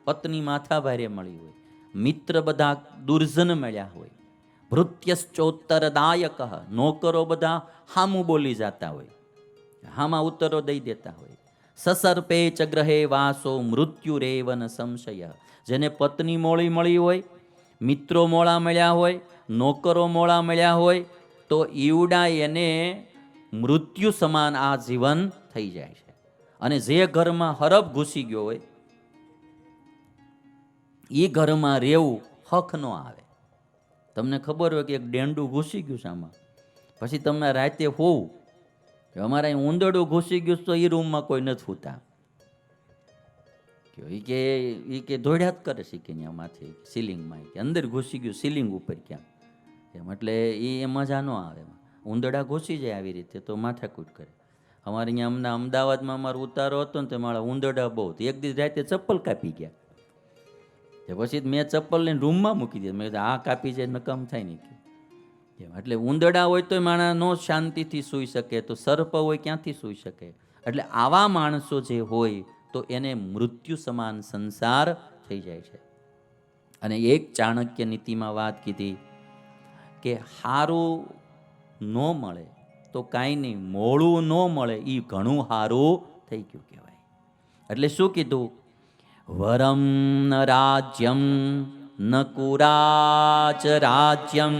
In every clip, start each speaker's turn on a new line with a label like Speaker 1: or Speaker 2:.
Speaker 1: પત્ની માથા ભારે મળી હોય, મિત્ર બધા દુર્જન મળ્યા હોય, ભૃત્યશ્ચોત્તરદાયક, નોકરો બધા હામું બોલી જતા હોય, હામાં ઉત્તરો દઈ દેતા હોય. સસર્પે ચ ગ્રહે વાસો મૃત્યુરેવન સંશય, જેને પત્ની મોળી મળી હોય, મિત્રો મોળા મળ્યા હોય, નોકરો મોળા મળ્યા હોય, તો ઈવડા એને મૃત્યુ સમાન આ જીવન થઈ જાય છે. અને જે ઘરમાં હરફ ઘૂસી ગયો હોય એ ઘરમાં રહેવું હક ન આવે. તમને ખબર હોય કે એક ડેંડું ઘૂસી ગયું છે આમાં, પછી તમને રાતે હોવું, અમારા અહીં ઉંદરડું ઘૂસી ગયું તો એ રૂમમાં કોઈ નથી હોતા, એ કે દોડ્યા જ કરે છે કે ત્યાં માથે સીલિંગમાં, કે અંદર ઘૂસી ગયું સીલિંગ ઉપર ક્યાં એમ, એટલે એ મજા ન આવે. ઉંદરડા ઘૂસી જાય આવી રીતે તો માથાકૂટ કરે. અમારે અહીંયા અમદાવાદમાં અમારો ઉતારો હતો ને તો મારા ઉંદરડા બહુ, એક દિવસ રાતે ચપ્પલ કાપી ગયા, પછી મેં ચપ્પલ લઈને રૂમમાં મૂકી દીધું. મેં આ કાપી જાય નકામ થાય નહીં એમ. એટલે ઉંદરડા હોય તો માણસ નો શાંતિથી સૂઈ શકે, તો સર્પ હોય ક્યાંથી સૂઈ શકે. એટલે આવા માણસો જે હોય તો એને મૃત્યુ સમાન સંસાર થઈ જાય છે. અને એક ચાણક્ય નીતિમાં વાત કીધી કે હારું ન મળે તો કાંઈ નહીં, મોડું ન મળે એ ઘણું સારું થઈ ગયું કહેવાય. એટલે શું કીધું? વરમ ન રાજ્યમ ન કુરાચ રાજ્યમ,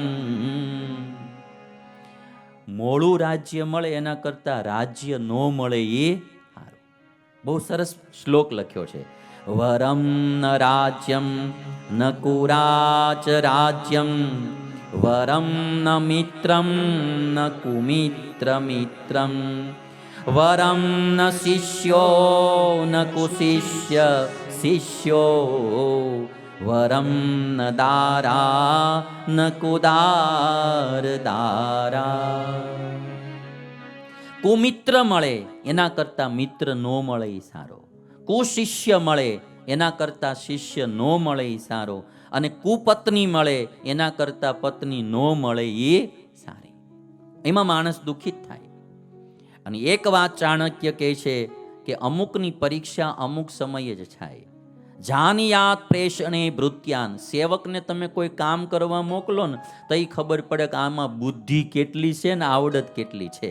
Speaker 1: મોડું રાજ્ય મળે એના કરતા રાજ્ય ન મળે એ સારું. બહુ સરસ શ્લોક લખ્યો છે. વરમ ન રાજ્યમ ન કુરાચ રાજ્યમ, વરમ ન મિત્રમ ન કુમિત્ર મિત્રમ, વરમ ન શિષ્યો ન કુશિષ્ય શિષ્યો, વરમ ન દારા ન કુદાર દારા. કુમિત્ર મળે એના કરતા મિત્ર ન મળે એ સારો, કુશિષ્ય મળે એના કરતા શિષ્ય ન મળે એ સારો, અને કુપત્ની મળે એના કરતા પત્ની ન મળે એ સારી. એમાં માણસ દુઃખિત થાય. અને એક વાત ચાણક્ય કહે છે કે અમુકની પરીક્ષા અમુક સમયે જ થાય. જાનિયાત પ્રેષણે ભૃત્યાન, સેવકને તમે કોઈ કામ કરવા મોકલો ને તો એ ખબર પડે કે આમાં બુદ્ધિ કેટલી છે ને આવડત કેટલી છે,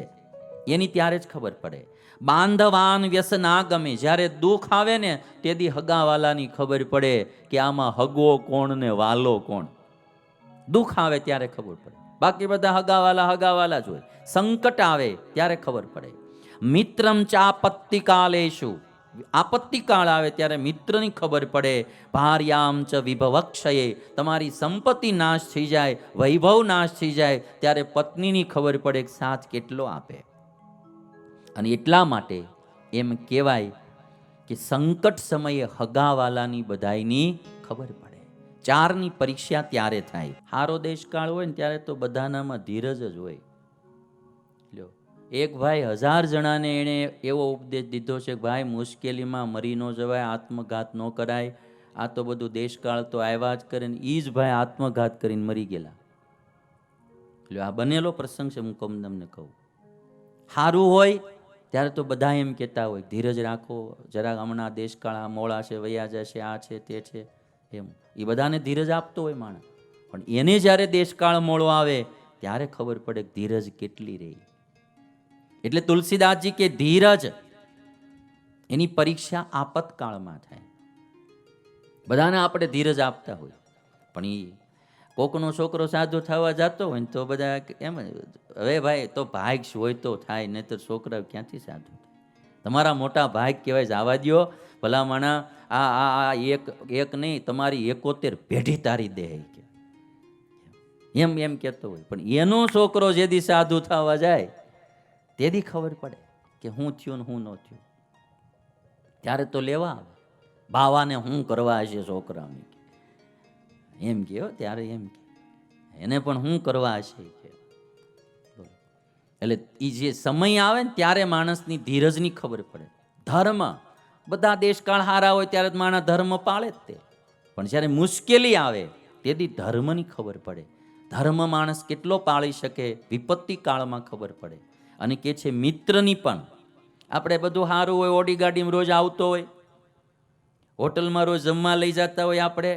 Speaker 1: એની ત્યારે જ ખબર પડે. બાંધવાન વ્યસનાગમે, જ્યારે દુઃખ આવે ને તેથી હગાવાલાની ખબર પડે કે આમાં હગવો કોણ ને વાલો કોણ. દુઃખ આવે ત્યારે ખબર પડે, બાકી બધા હગાવાલા જ હોય. સંકટ આવે ત્યારે ખબર પડે. મિત્રમ ચાપત્તિ કાલેશુ, આપત્તિકાળ આવે ત્યારે મિત્રની ખબર પડે. ભાર્યામ ચ વિભવક્ષયે, તમારી સંપત્તિ નાશ થઈ જાય, વૈભવ નાશ થઈ જાય ત્યારે પત્નીની ખબર પડે કે સાથ કેટલો આપે. અને એટલા માટે એમ કહેવાય કે સંકટ સમયે હગાવાલાની બધાયની ખબર પડે. ચારની પરીક્ષા ત્યારે થાય. હારો દેશકાળ હોય ને ત્યારે તો બધાનામાં ધીરજ જ હોય. લ્યો, એક ભાઈ 1000 જણાને એણે એવો ઉપદેશ દીધો છે કે ભાઈ મુશ્કેલીમાં મરી ન જવાય, આત્મઘાત ન કરાય, આ તો બધું દેશકાળ તો આવ્યા જ કરે ને એ જ ભાઈ આત્મઘાત કરીને મરી ગયેલા. લ્યો, આ બનેલો પ્રસંગ છે, હું તમને કહું. સારું હોય ત્યારે તો બધા એમ કહેતા હોય ધીરજ રાખો, જરા હમણાં દેશકાળ આ મોળા છે, વયા જશે, આ છે તે છે, એમ એ બધાને ધીરજ આપતો હોય માણસ. પણ એને જ્યારે દેશકાળ મોળો આવે ત્યારે ખબર પડે કે ધીરજ કેટલી રહી. એટલે તુલસીદાસજી કે ધીરજ એની પરીક્ષા આપતકાળમાં થાય. બધાને આપણે ધીરજ આપતા હોય, પણ એ કોકનો છોકરો સાધુ થવા જતો હોય ને તો બધા એમ, હવે ભાઈ તો ભાગ હોય તો થાય, નહીં તો છોકરા ક્યાંથી સાધુ થાય. તમારા મોટા ભાગ કહેવાય, જવા દ્યો ભલામણા. આ એક નહીં, તમારી 71 પેઢી તારી દે કે એમ કહેતો હોય. પણ એનો છોકરો જેથી સાધુ થવા જાય તેથી ખબર પડે કે હું થયું ને હું ન થયું. ત્યારે તો લેવા આવે, બાવાને હું કરવા હશે છોકરા એમ કે, ત્યારે એમ કે એને પણ હું કરવા હશે કે. એટલે એ જે સમય આવે ને ત્યારે માણસની ધીરજની ખબર પડે. ધર્મ, બધા દેશકાળ હારા હોય ત્યારે માણસ ધર્મ પાળે જ તે, પણ જ્યારે મુશ્કેલી આવે તેથી ધર્મની ખબર પડે. ધર્મ માણસ કેટલો પાળી શકે વિપત્તિ કાળમાં ખબર પડે. અને કે છે મિત્રની પણ, આપણે બધું સારું હોય, ઓડી ગાડીમાં રોજ આવતો હોય, હોટલમાં રોજ જમવા લઈ જતા હોય, આપણે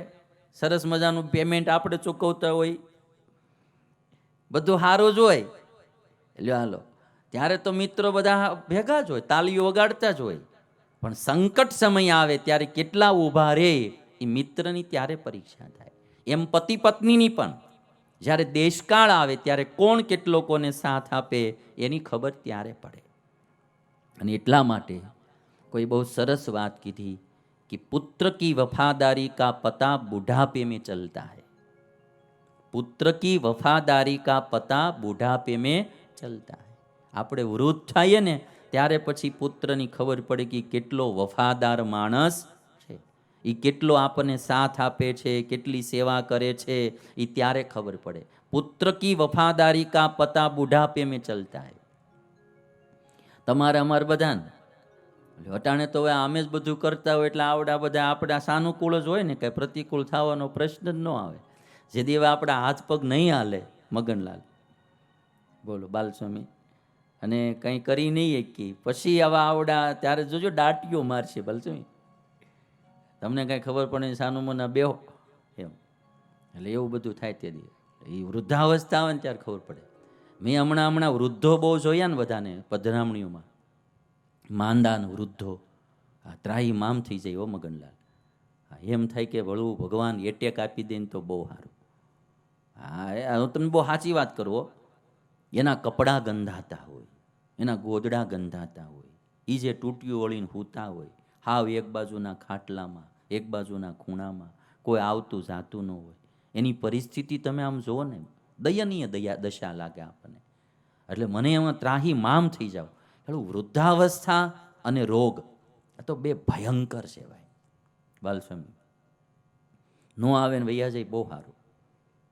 Speaker 1: સરસ મજાનું પેમેન્ટ આપણે ચૂકવતા હોય, બધું સારું જ હોય, એટલે હાલો ત્યારે તો મિત્રો બધા ભેગા જ હોય, તાલીઓ વગાડતા જ હોય. પણ સંકટ સમય આવે ત્યારે કેટલા ઊભા રહે એ મિત્રની ત્યારે પરીક્ષા થાય. એમ પતિ પત્નીની પણ જ્યારે દેશકાળ આવે ત્યારે કોણ કેટલો કોને સાથ આપે એની ખબર ત્યારે પડે. અને એટલા માટે કોઈ બહુ સરસ વાત કીધી कि पुत्र की वफादारी का पता बुढ़ापे में चलता है. पुत्र की वफादारी का पता बुढ़ापे में चलता है. આપણે વૃદ્ધ થઈએ ને ત્યારે પછી પુત્રની ખબર પડે કે કેટલો વફાદાર માણસ છે, એ કેટલો આપણને સાથ આપે છે, કેટલી સેવા કરે છે, એ ત્યારે ખબર પડે. પુત્ર કી વફાદારી કા પતા બુઢાપે મેં ચલતા હૈ. તમારે અમારે બધાને અટાણે તો હવે આમે જ બધું કરતા હોય એટલે આવડા બધા આપણા સાનુકૂળ જ હોય ને, કંઈ પ્રતિકૂળ થવાનો પ્રશ્ન જ ન આવે. જે દેવા આપણા હાથ પગ નહીં હાલે મગનલાલ, બોલો બાલસ્વામી, અને કંઈ કરી નહીં એકી પછી આવા આવડા ત્યારે જોજો દાટીઓ મારશે બાલસ્વામી, તમને કાંઈ ખબર પડે સાનું મને બેહો એમ. એટલે એવું બધું થાય તે દી એ વૃદ્ધાવસ્થા આવે ને ત્યારે ખબર પડે. મેં હમણાં વૃદ્ધો બહુ જોયા ને બધાને પધરામણીઓમાં, માંદાન વૃદ્ધો ત્રાહી મામ થઈ જાય હો મગનલાલ. એમ થાય કે ભલું ભગવાન એટેક આપી દે ને તો બહુ સારું. હા, હું તમને બહુ સાચી વાત કરું. એના કપડાં ગંધાતા હોય, એના ગોદડા ગંધાતા હોય, એ જે તૂટ્યું વળીને હૂતા હોય, હાવ એક બાજુના ખાટલામાં, એક બાજુના ખૂણામાં, કોઈ આવતું જાતું ન હોય, એની પરિસ્થિતિ તમે આમ જુઓ ને, દયનીય દશા લાગે આપણને. એટલે મને એમાં ત્રાહી મામ થઈ જાવ. એટલે વૃદ્ધાવસ્થા અને રોગ આ તો બે ભયંકર છે ભાઈ. બાલસ્વામી નો આવે ને વૈયા જાય બહુ સારું.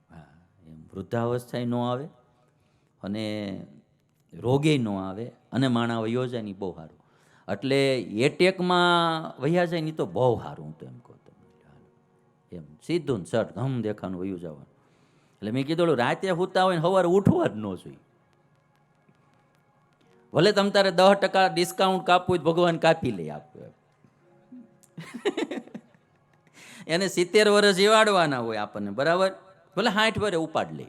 Speaker 1: હા, એમ વૃદ્ધાવસ્થા ન આવે અને રોગે ન આવે અને માણા વયો જાય ને બહુ સારું. એટલે એટેકમાં વૈયા જાય ને તો બહુ સારું. હું તો એમ કહું એમ સીધું ને શર્ટ ગમ દેખાનું વયું જવાનું. એટલે મેં કીધું રાતે સૂતા હોય ને સવારે ઉઠવા જ ન જોઈએ. ભલે તમે તારે 10% ડિસ્કાઉન્ટ કાપવું જ ભગવાન કાપી લઈ આપે. એને 70 વર્ષ જીવાડવાના હોય આપણને, બરાબર, ભલે 60 વર્ષે ઉપાડ લે.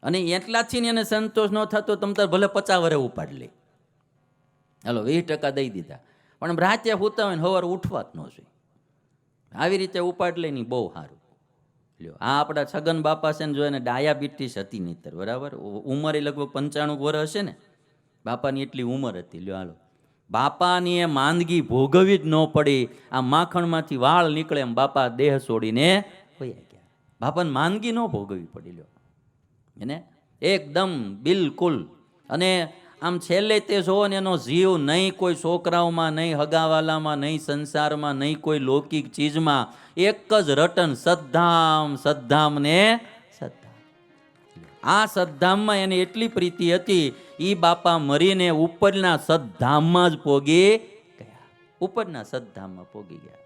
Speaker 1: અને એટલાથી એને સંતોષ ન થતો તમે તારે ભલે 50 વર્ષે ઉપાડ લે. હાલો 20% દઈ દીધા, પણ રાતે સૂતા હોય ને સવારે ઉઠવા જ ન જોઈએ. આવી રીતે ઉપાડ લઈ ની બહુ સારું. લ્યો આ આપણા છગન બાપા છે ને, જો એને ડાયાબિટીસ હતી નહીતર, બરાબર, ઉંમર એ લગભગ 95 વર્ષ હશે ને, બાપાની એટલી ઉંમર હતી. લ્યો હાલો, બાપાની એ માંદગી ભોગવી જ ન પડી. આ માખણમાંથી વાળ નીકળે એમ બાપા દેહ છોડીને વયા ગયા. બાપાને માંદગી ન ભોગવવી પડી. લ્યો એને એકદમ બિલકુલ. અને આમ છેલ્લે તે જોવો ને એનો જીવ નહીં કોઈ છોકરાઓમાં, નહીં હગાવાલામાં, નહીં સંસારમાં, નહીં કોઈ લૌકિક ચીજમાં, એક જ રટન સદ્ધામ સદ્ધામ ને સદ્ધામ. આ સદ્ધામમાં એને એટલી પ્રીતિ હતી, ઈ બાપા મરીને ઉપરના સદ્ધામમાં જ પોગી ગયા. ઉપરના સદ્ધામમાં પોગી ગયા.